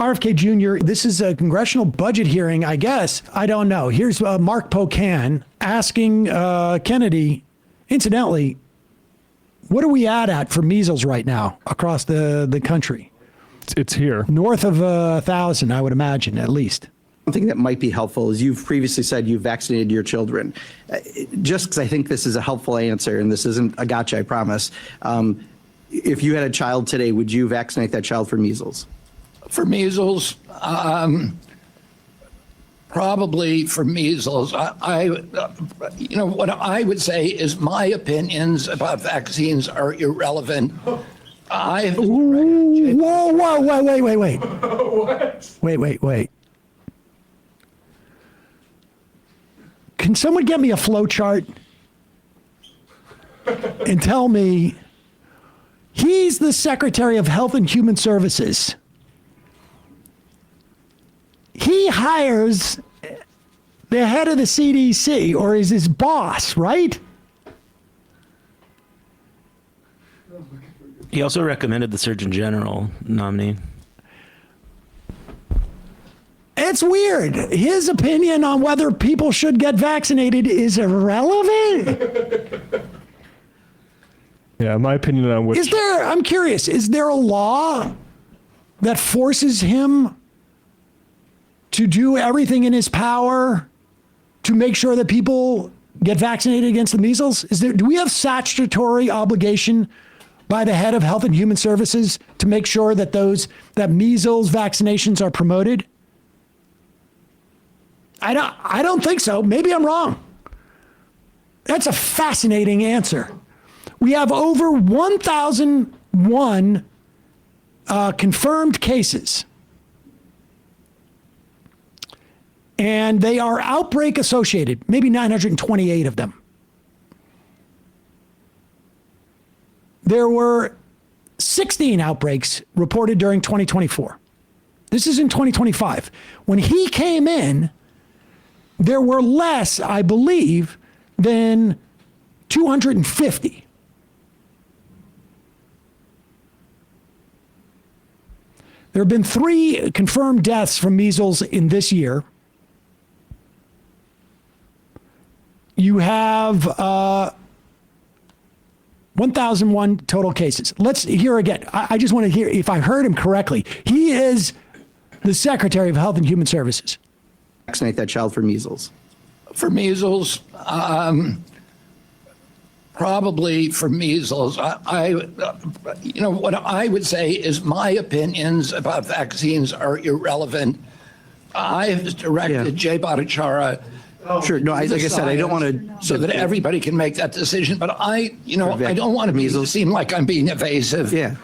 RFK Jr., this is a congressional budget hearing, I guess. I don't know. Here's Mark Pocan asking Kennedy, incidentally, what are we at for measles right now across the country? It's here. North of 1,000, I would imagine, at least. Something that might be helpful is you've previously said you've vaccinated your children. Just because I think this is a helpful answer, and this isn't a gotcha, I promise. If you had a child today, would you vaccinate that child for measles? For measles, probably for measles. You know, what I would say is my opinions about vaccines are irrelevant. Wait. Wait. Can someone get me a flow chart and tell me he's the Secretary of Health and Human Services? He hires the head of the CDC, or is his boss, right? He also recommended the Surgeon General nominee. It's weird. His opinion on whether people should get vaccinated is irrelevant. Yeah, my opinion on which... I'm curious, is there a law that forces him to do everything in his power to make sure that people get vaccinated against the measles? Do we have statutory obligation by the head of Health and Human Services to make sure that that measles vaccinations are promoted? I don't think so. Maybe I'm wrong. That's a fascinating answer. We have over 1,001 confirmed cases. And they are outbreak associated, maybe 928 of them. There were 16 outbreaks reported during 2024. This is in 2025. When he came in, there were less, I believe, than 250. There have been 3 confirmed deaths from measles in this year. You have 1,001 total cases. Let's hear again. I just want to hear if I heard him correctly. He is the Secretary of Health and Human Services. Vaccinate that child for measles. For measles, probably for measles. You know, what I would say is my opinions about vaccines are irrelevant. I have directed Jay Bhattacharya. Sure. No, like I said, I don't want to... So that everybody can make that decision. But I don't want to seem like I'm being evasive. Yeah.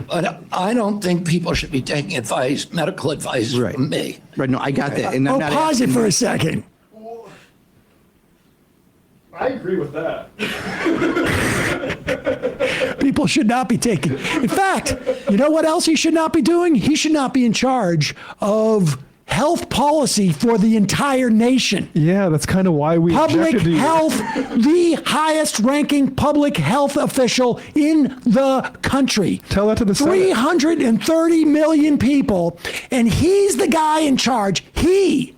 But I don't think people should be taking advice, medical advice from me. Right. No, I got that. And I'm not pause it for a second. I agree with that. People should not be taking... In fact, you know what else he should not be doing? He should not be in charge of health policy for the entire nation. Yeah, that's kind of why we Public health, the highest ranking public health official in the country. Tell that to the Senate. 330 million people, and he's the guy in charge. He's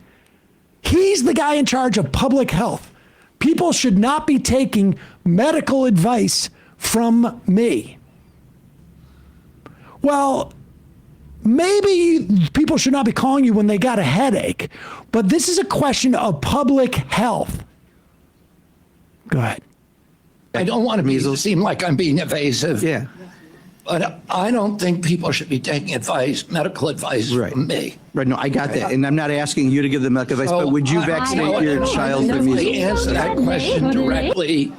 the guy in charge of public health. People should not be taking medical advice from me. Well, maybe people should not be calling you when they got a headache, but this is a question of public health. Go ahead. I don't want to seem like I'm being evasive. Yeah. But I don't think people should be taking advice, medical advice from me. Right. No, I got that. And I'm not asking you to give the medical advice, but would you vaccinate your child for measles? Answer that question directly.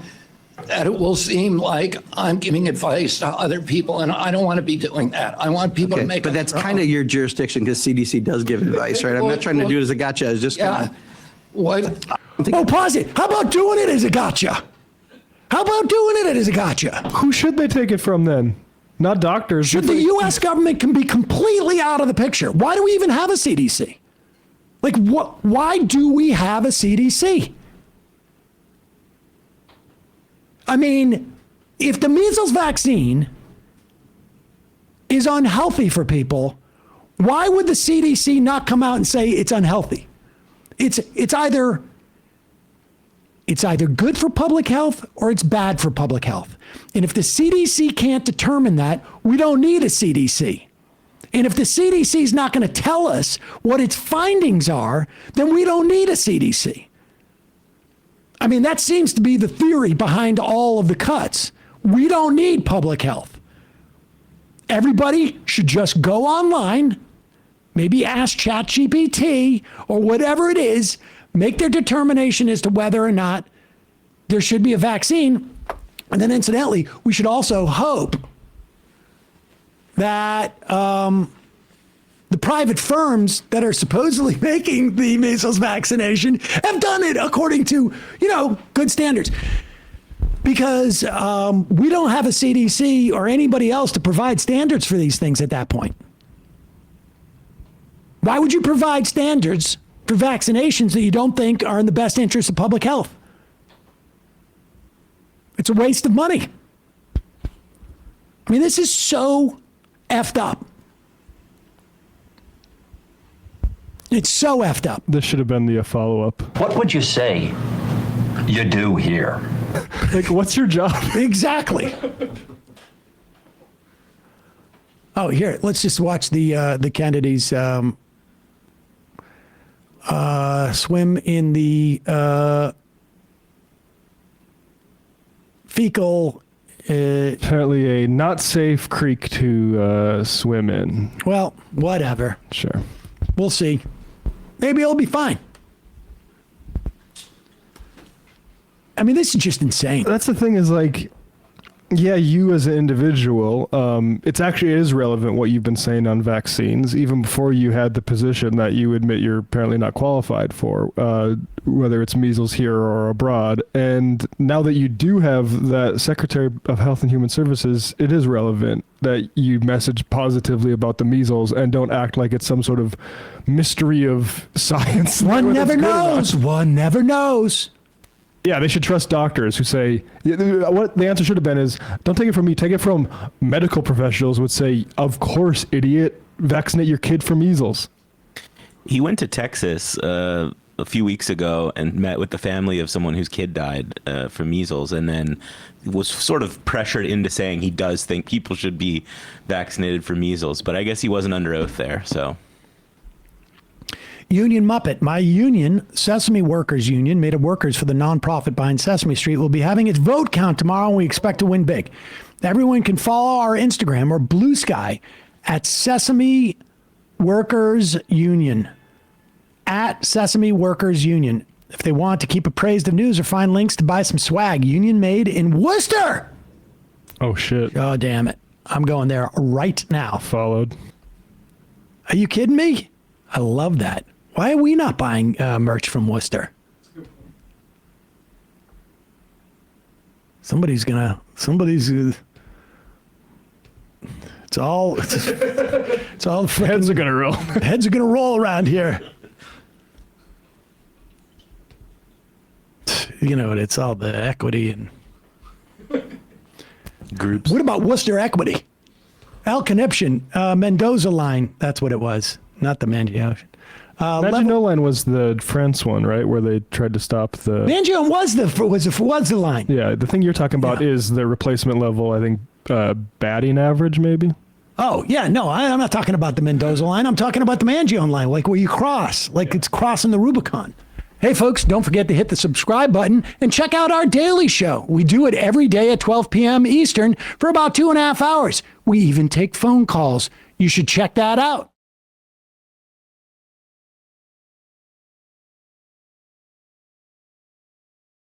That it will seem like I'm giving advice to other people, and I don't want to be doing that. I want people to make. But that's kind of your jurisdiction because CDC does give advice, right? I'm not trying to do it as a gotcha. It's just kind of. What? Pause it. How about doing it as a gotcha? How about doing it as a gotcha? Who should they take it from then? Not doctors. Should the U.S. government can be completely out of the picture? Why do we even have a CDC? Like, what? Why do we have a CDC? I mean, if the measles vaccine is unhealthy for people, Why would the CDC not come out and say it's unhealthy? It's either good for public health or it's bad for public health. And if the CDC can't determine that, we don't need a CDC. And if the CDC is not going to tell us what its findings are, then we don't need a CDC. I mean, that seems to be the theory behind all of the cuts. We don't need public health. Everybody should just go online, maybe ask ChatGPT or whatever it is, make their determination as to whether or not there should be a vaccine. And then incidentally, we should also hope that the private firms that are supposedly making the measles vaccination have done it according to, good standards. Because we don't have a CDC or anybody else to provide standards for these things at that point. Why would you provide standards for vaccinations that you don't think are in the best interest of public health? It's a waste of money. I mean, this is so effed up. It's so effed up. This should have been the follow-up. What would you say you do here? Like, what's your job? Exactly. Oh, here, let's just watch the Kennedys swim in the fecal. Apparently a not safe creek to swim in. Well, whatever. Sure. We'll see. Maybe it'll be fine. I mean, this is just insane. That's the thing is like, yeah, you as an individual, it is relevant what you've been saying on vaccines, even before you had the position that you admit you're apparently not qualified for, whether it's measles here or abroad. And now that you do have that Secretary of Health and Human Services, it is relevant that you message positively about the measles and don't act like it's some sort of mystery of science. One never knows. One never knows. Yeah, they should trust doctors who say, what the answer should have been is, don't take it from me, take it from medical professionals would say, of course, idiot, vaccinate your kid for measles. He went to Texas a few weeks ago and met with the family of someone whose kid died from measles, and then was sort of pressured into saying he does think people should be vaccinated for measles, but I guess he wasn't under oath there, so... Union Muppet, my union, Sesame Workers Union, made of workers for the nonprofit behind Sesame Street, will be having its vote count tomorrow, and we expect to win big. Everyone can follow our Instagram or Blue Sky at Sesame Workers Union. At Sesame Workers Union. If they want to keep appraised of news or find links to buy some swag, Union made in Worcester. Oh, shit. Oh, damn it. I'm going there right now. Followed. Are you kidding me? I love that. Why are we not buying merch from Worcester? Somebody's it's all Heads are going to roll. heads are gonna roll around here. You know, it's all the equity and Groups. what about Worcester equity? Al Conniption, Mendoza line. That's what it was, not the Mangio. Maginot Line was the France one, right? Where they tried to stop the... Mangio was the line. Yeah, the thing you're talking about is the replacement level, I think, batting average, maybe? Oh, yeah, no, I'm not talking about the Mendoza line. I'm talking about the Mangione line, like where you cross, like it's crossing the Rubicon. Hey, folks, don't forget to hit the subscribe button and check out our daily show. We do it every day at 12 p.m. Eastern for about 2.5 hours. We even take phone calls. You should check that out.